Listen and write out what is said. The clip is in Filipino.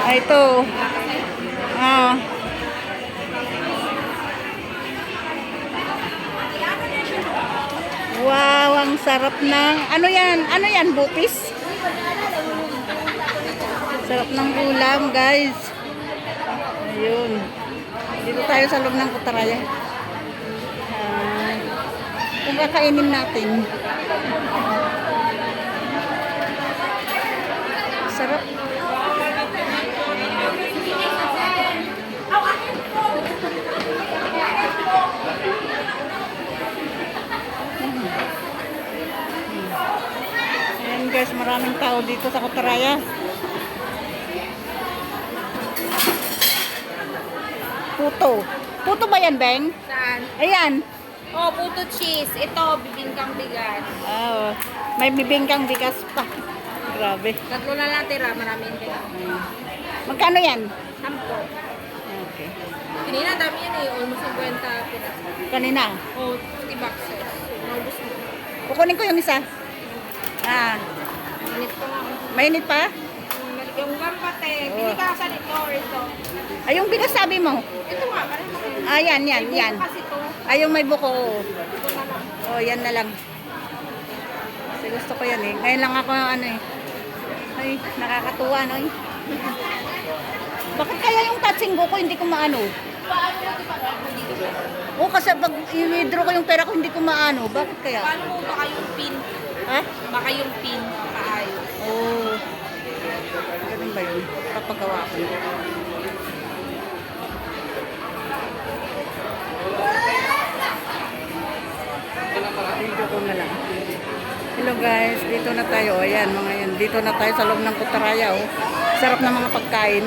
Ay, ito. Ah. Wow, ang sarap ng... Ano yan? Ano yan, bupis? Sarap ng ulam, guys. Ayun. Dito tayo sa loob ng Putrajaya. Kung kakainin natin. Sarap. Ayan guys, maraming tao dito sa Putrajaya. Puto. Puto ba yan, Beng? Saan? Ayan. Oh, puto cheese. Ito, bibingkang bigas. Oh, may bibingkang bigas pa. Grabe. Tatlo na lang tira, maraming din. Magkano yan? 10. Okay. Kanina dami yan eh, almost 50 piras. Kanina. Oh, 50 boxes. Naubos na. Kukunin ko yung isa. Ah, Minit ko nga. mainit pa? Yung gampate, Oh. pili ka sa nito or ito. Ay, yung bigas sabi mo. Ito nga, parang Ah, yan, yan, may yan. buko kasi ito. Ay, yung may buko. Ito na lang. Oh, yan na lang. Kasi gusto ko yan eh. Ngayon lang ako ano eh. Ay, nakakatuwa no eh. Bakit kaya yung touching ko hindi ko maano? Paano mo ito pa? O kasi pag i-withdraw ko yung pera ko hindi ko maano. Bakit kaya? Paano mo baka yung pin? Ha? Baka yung pin, paayos. Oh. Ganun ba yun? Papagawa ko. Video ko na lang. Hello guys, dito na tayo. Ayan, mga yan. Dito na tayo sa loob ng Putrajaya. Oh. Sarap na mga pagkain.